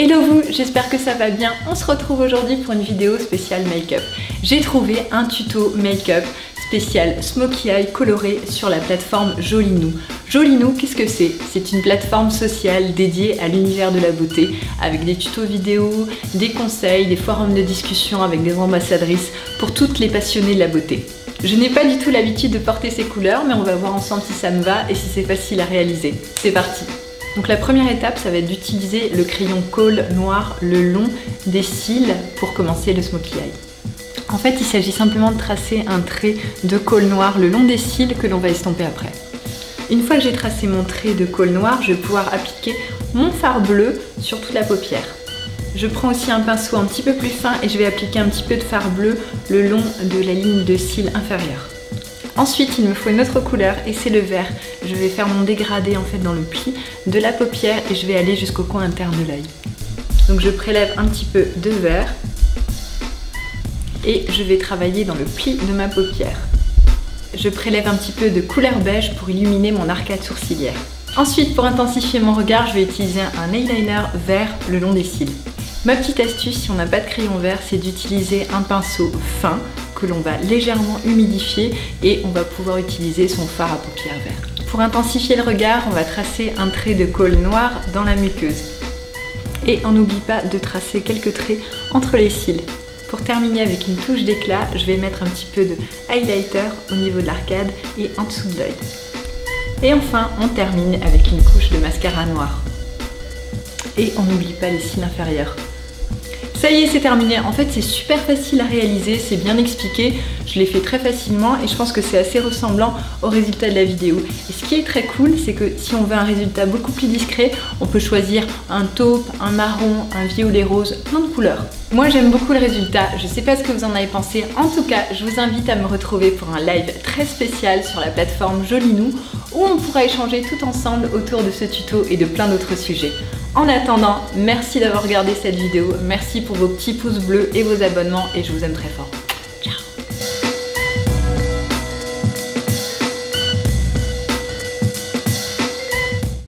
Hello vous, j'espère que ça va bien. On se retrouve aujourd'hui pour une vidéo spéciale make-up. J'ai trouvé un tuto make-up spécial Smokey Eye coloré sur la plateforme Jolinou. Jolinou, qu'est-ce que c'est? C'est une plateforme sociale dédiée à l'univers de la beauté avec des tutos vidéo, des conseils, des forums de discussion avec des ambassadrices pour toutes les passionnées de la beauté. Je n'ai pas du tout l'habitude de porter ces couleurs, mais on va voir ensemble si ça me va et si c'est facile à réaliser. C'est parti! Donc la première étape, ça va être d'utiliser le crayon colle noir le long des cils pour commencer le Smokey Eye. En fait, il s'agit simplement de tracer un trait de colle noir le long des cils que l'on va estomper après. Une fois que j'ai tracé mon trait de colle noir, je vais pouvoir appliquer mon fard bleu sur toute la paupière. Je prends aussi un pinceau un petit peu plus fin et je vais appliquer un petit peu de fard bleu le long de la ligne de cils inférieure. Ensuite, il me faut une autre couleur et c'est le vert. Je vais faire mon dégradé en fait dans le pli de la paupière et je vais aller jusqu'au coin interne de l'œil. Donc je prélève un petit peu de vert et je vais travailler dans le pli de ma paupière. Je prélève un petit peu de couleur beige pour illuminer mon arcade sourcilière. Ensuite, pour intensifier mon regard, je vais utiliser un eyeliner vert le long des cils. Ma petite astuce, si on n'a pas de crayon vert, c'est d'utiliser un pinceau fin que l'on va légèrement humidifier et on va pouvoir utiliser son fard à paupières vert. Pour intensifier le regard, on va tracer un trait de colle noir dans la muqueuse. Et on n'oublie pas de tracer quelques traits entre les cils. Pour terminer avec une touche d'éclat, je vais mettre un petit peu de highlighter au niveau de l'arcade et en dessous de l'œil. Et enfin, on termine avec une couche de mascara noir. Et on n'oublie pas les cils inférieurs. Ça y est, c'est terminé. En fait, c'est super facile à réaliser, c'est bien expliqué. Je l'ai fait très facilement et je pense que c'est assez ressemblant au résultat de la vidéo. Et ce qui est très cool, c'est que si on veut un résultat beaucoup plus discret, on peut choisir un taupe, un marron, un violet rose, plein de couleurs. Moi, j'aime beaucoup le résultat. Je sais pas ce que vous en avez pensé. En tout cas, je vous invite à me retrouver pour un live très spécial sur la plateforme Jolinou où on pourra échanger tout ensemble autour de ce tuto et de plein d'autres sujets. En attendant, merci d'avoir regardé cette vidéo, merci pour vos petits pouces bleus et vos abonnements et je vous aime très fort.